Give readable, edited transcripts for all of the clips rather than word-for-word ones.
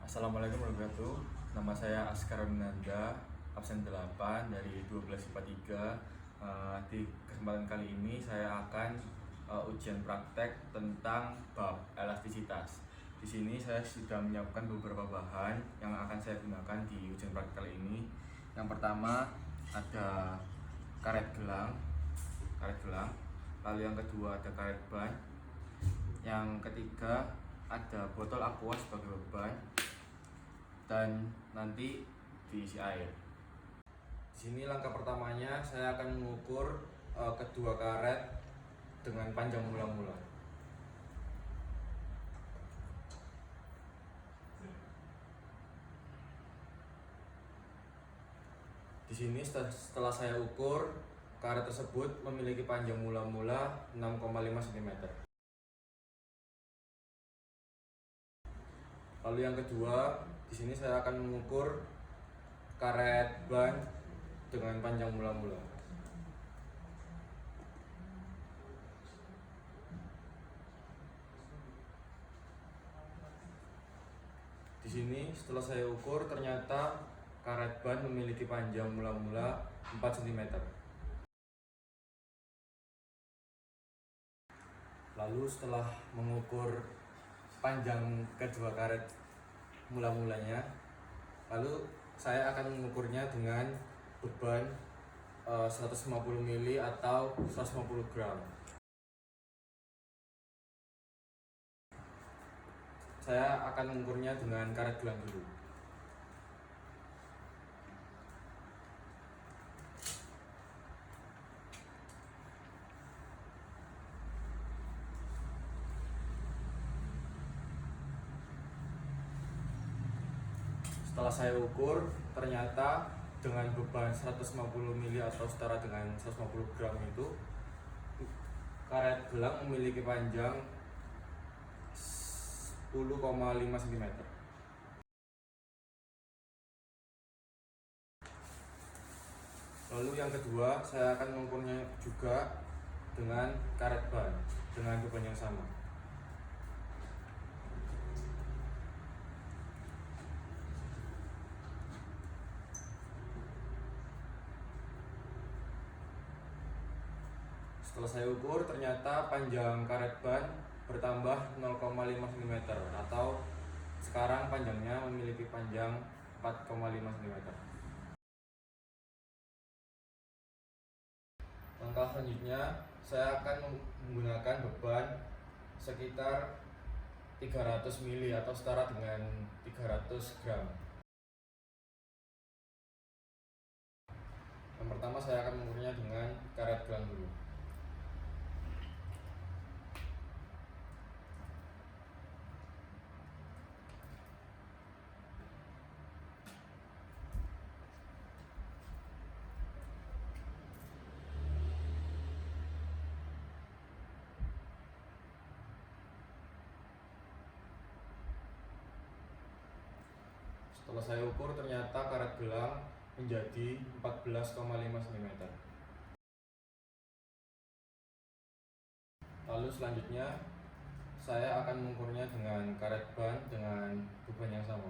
Assalamualaikum warahmatullahi wabarakatuh. Nama saya Askar Winanda, absen 8 dari 12 IPA 3. Di kesempatan kali ini saya akan ujian praktek tentang bab elastisitas. Di sini saya sudah menyiapkan beberapa bahan yang akan saya gunakan di ujian praktek kali ini. Yang pertama ada karet gelang, lalu yang kedua ada karet ban, yang ketiga ada botol aqua sebagai beban, dan nanti diisi air. Di sini langkah pertamanya saya akan mengukur kedua karet dengan panjang mula-mula. Di sini setelah saya ukur, karet tersebut memiliki panjang mula-mula 6,5 cm. Lalu yang kedua, di sini saya akan mengukur karet ban dengan panjang mula-mula. Di sini setelah saya ukur, ternyata karet ban memiliki panjang mula-mula 4 cm. Lalu setelah mengukur panjang kedua karet mula-mulanya, lalu saya akan mengukurnya dengan beban 150 mili atau 150 gram. Saya akan mengukurnya dengan karet gelang dulu. Setelah saya ukur, ternyata dengan beban 150 mili atau setara dengan 150 gram itu, karet gelang memiliki panjang 10,5 cm. Lalu yang kedua, saya akan mengukurnya juga dengan karet ban dengan beban yang sama. Setelah saya ukur, ternyata panjang karet ban bertambah 0,5 cm atau sekarang panjangnya memiliki panjang 4,5 cm. Langkah selanjutnya, saya akan menggunakan beban sekitar 300 mili atau setara dengan 300 gram. Yang pertama saya akan mengukurnya dengan karet gelang dulu. Setelah saya ukur, ternyata karet gelang menjadi 14,5 cm. Lalu selanjutnya saya akan mengukurnya dengan karet ban dengan beban yang sama.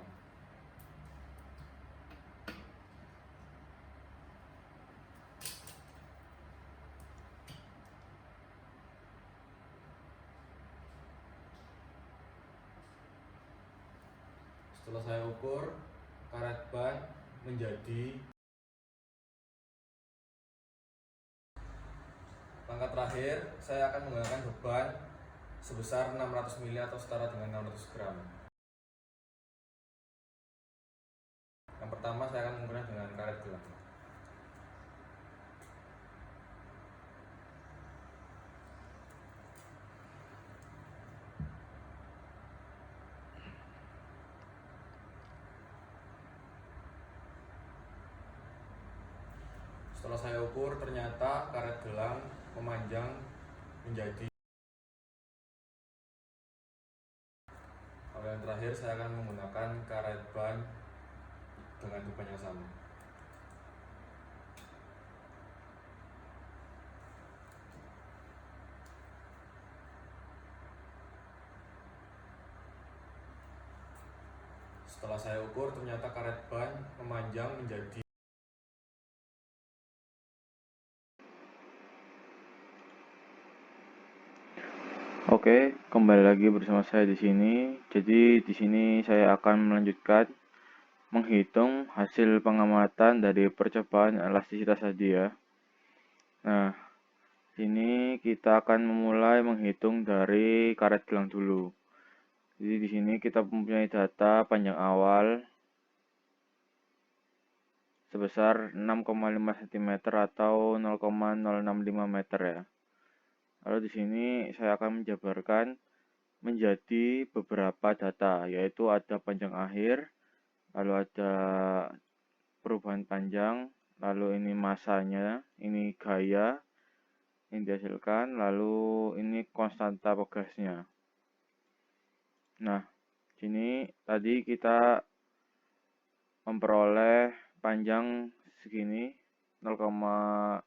Setelah saya ukur, karet ban menjadi. Langkah terakhir, saya akan menggunakan beban sebesar 600 mili atau setara dengan 600 gram. Yang pertama saya akan mengukurnya dengan karet gelang. Setelah saya ukur, ternyata karet gelang memanjang menjadi. Lalu yang terakhir, saya akan menggunakan karet ban dengan beban yang sama. Setelah saya ukur, ternyata karet ban memanjang menjadi. Oke, kembali lagi bersama saya di sini. Jadi di sini saya akan melanjutkan menghitung hasil pengamatan dari percobaan elastisitas tadi ya. Nah, ini kita akan memulai menghitung dari karet gelang dulu. Jadi di sini kita mempunyai data panjang awal sebesar 6,5 cm atau 0,065 meter ya. Lalu di sini saya akan menjabarkan menjadi beberapa data, yaitu ada panjang akhir, lalu ada perubahan panjang, lalu ini masanya, ini gaya yang dihasilkan, lalu ini konstanta pegasnya. Nah, sini tadi kita memperoleh panjang segini 0,105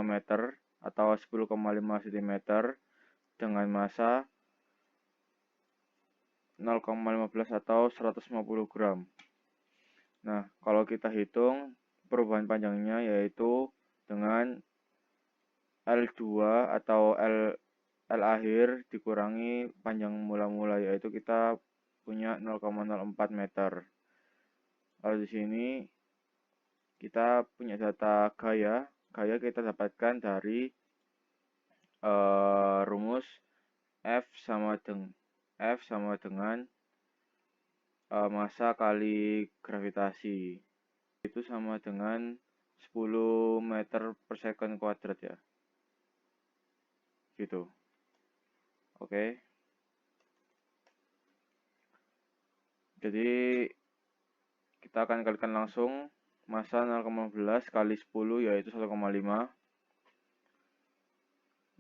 meter atau 10,5 cm dengan massa 0,15 atau 150 gram. Nah, kalau kita hitung perubahan panjangnya yaitu dengan L2 atau L akhir dikurangi panjang mula-mula, yaitu kita punya 0,04 meter. Lalu di sini kita punya data gaya. Gaya kita dapatkan dari rumus F sama dengan massa kali gravitasi. Itu sama dengan 10 meter per second kuadrat ya. Gitu. Oke. Jadi kita akan kalikan langsung massa 0,15 kali 10 yaitu 1,5.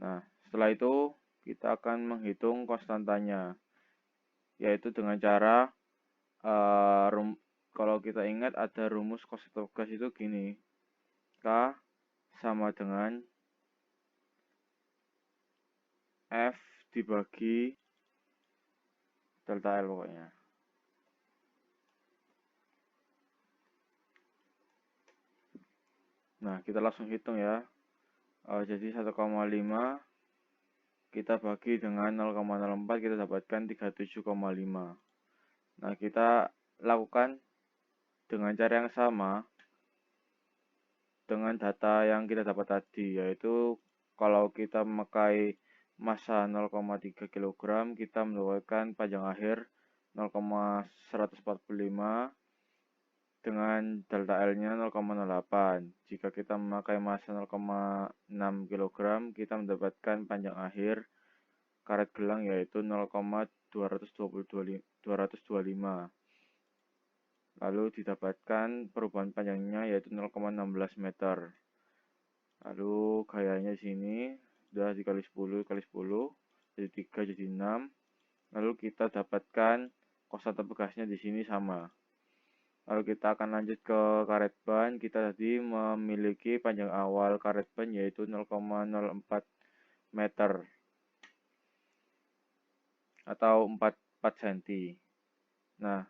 Nah, setelah itu kita akan menghitung konstantanya, yaitu dengan cara kalau kita ingat ada rumus konstanta gas itu gini, K sama dengan F dibagi delta L pokoknya. Nah, kita langsung hitung ya. Jadi 1,5 kita bagi dengan 0,04 kita dapatkan 37,5. Nah, kita lakukan dengan cara yang sama dengan data yang kita dapat tadi, yaitu kalau kita memakai massa 0,3 kg, kita mendapatkan panjang akhir 0,145 dengan delta L-nya 0,08. Jika kita memakai massa 0,6 kg, kita mendapatkan panjang akhir karet gelang yaitu 0,225. Lalu didapatkan perubahan panjangnya yaitu 0,16 meter. Lalu gayanya di sini sudah dikali 10 kali 10 jadi 3 jadi 6. Lalu kita dapatkan konstanta pegasnya di sini sama. Lalu kita akan lanjut ke karet ban. Kita tadi memiliki panjang awal karet ban yaitu 0,04 meter atau 4 cm. Nah,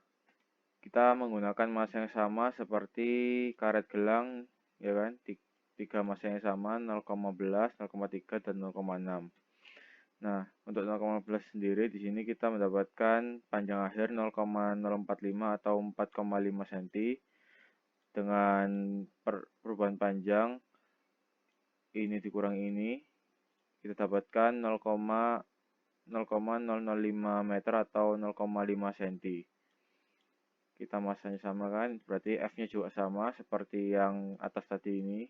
kita menggunakan massa yang sama seperti karet gelang, ya kan? Tiga massa yang sama, 0,11, 0,3 dan 0,6. Nah, untuk 0,11 sendiri di sini kita mendapatkan panjang akhir 0,045 atau 4,5 cm dengan perubahan panjang ini dikurang ini kita dapatkan 0,005 meter atau 0,5 cm. Kita masanya sama kan, berarti F-nya juga sama seperti yang atas tadi ini.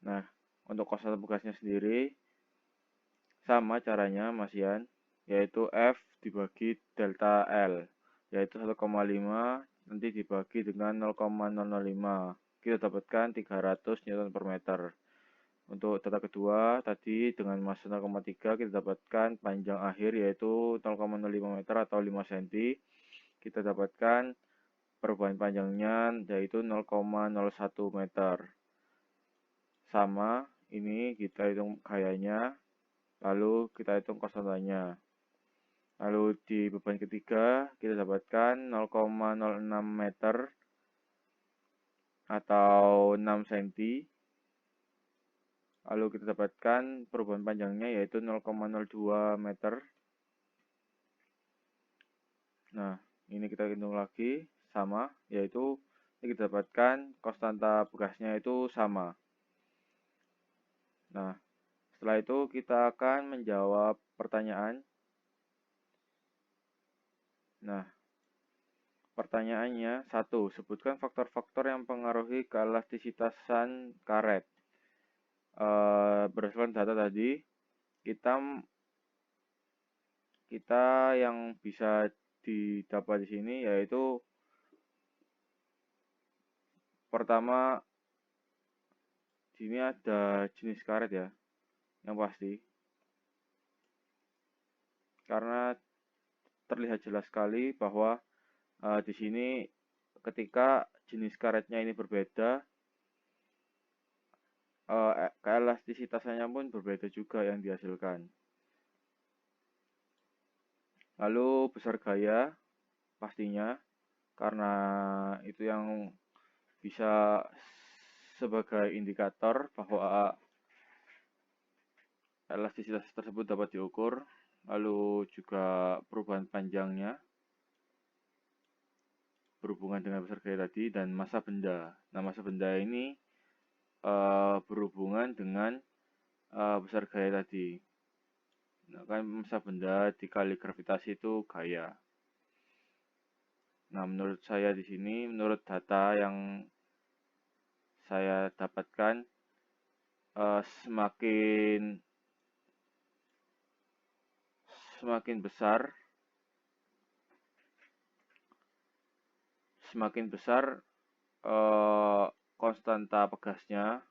Nah, untuk konstanta pegasnya sendiri sama caranya Mas Yan, yaitu F dibagi delta L, yaitu 1,5 nanti dibagi dengan 0,005. Kita dapatkan 300 Newton per meter. Untuk data kedua tadi dengan massa 0,3 kita dapatkan panjang akhir yaitu 0,05 meter atau 5 cm. Kita dapatkan perubahan panjangnya yaitu 0,01 meter. Sama, ini kita hitung gayanya, lalu kita hitung konstantanya. Lalu di beban ketiga kita dapatkan 0,06 meter atau 6 cm. Lalu kita dapatkan perubahan panjangnya yaitu 0,02 meter. Nah, ini kita hitung lagi sama, yaitu ini kita dapatkan konstanta bekasnya itu sama. Nah, setelah itu kita akan menjawab pertanyaan. Nah, pertanyaannya, 1. Sebutkan faktor-faktor yang mempengaruhi keelastisitasan karet. Berdasarkan data tadi, kita yang bisa didapat di sini yaitu pertama, di sini ada jenis karet ya, yang pasti. Karena terlihat jelas sekali bahwa di sini ketika jenis karetnya ini berbeda, keelastisitasannya pun berbeda juga yang dihasilkan. Lalu besar gaya pastinya, karena itu yang bisa sebagai indikator bahwa elastisitas tersebut dapat diukur. Lalu juga perubahan panjangnya berhubungan dengan besar gaya tadi, dan massa benda. Nah, massa benda ini berhubungan dengan besar gaya tadi. Nah, kan massa benda dikali gravitasi itu gaya. Nah, menurut saya di sini, menurut data yang saya dapatkan, semakin besar konstanta pegasnya,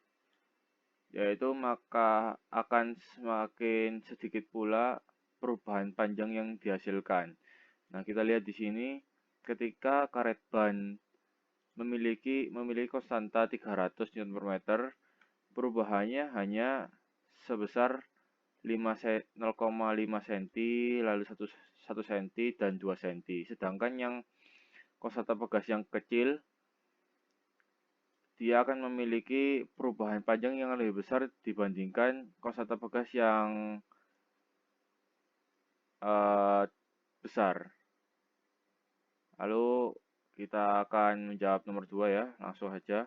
yaitu maka akan semakin sedikit pula perubahan panjang yang dihasilkan. Nah, kita lihat di sini ketika karet ban memiliki konstanta 300 Nm, perubahannya hanya sebesar 0,5 cm, lalu 1 cm dan 2 cm. Sedangkan yang konstanta pegas yang kecil, dia akan memiliki perubahan panjang yang lebih besar dibandingkan konstanta pegas yang besar. Lalu kita akan menjawab nomor 2 ya, langsung saja.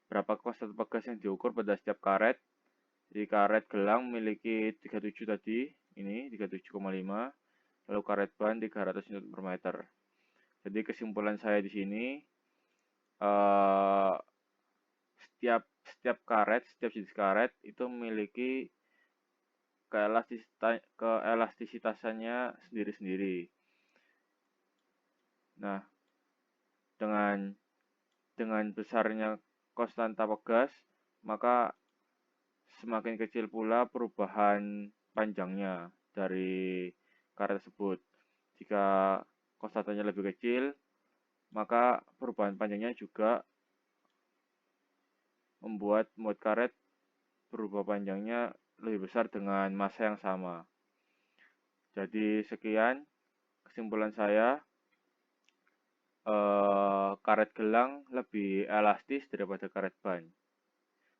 Berapa konstanta pegas yang diukur pada setiap karet? Jadi karet gelang memiliki 37 tadi, ini 37,5. Lalu karet ban 300 Nm. Jadi kesimpulan saya di sini, setiap jenis karet itu memiliki keelastisitasannya sendiri-sendiri. Nah, dengan besarnya konstanta pegas, maka semakin kecil pula perubahan panjangnya dari karet tersebut. Jika konstantanya lebih kecil, maka perubahan panjangnya juga membuat karet berubah panjangnya lebih besar dengan massa yang sama. Jadi sekian kesimpulan saya, karet gelang lebih elastis daripada karet ban.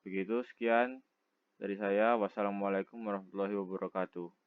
Begitu, sekian dari saya. Wassalamualaikum warahmatullahi wabarakatuh.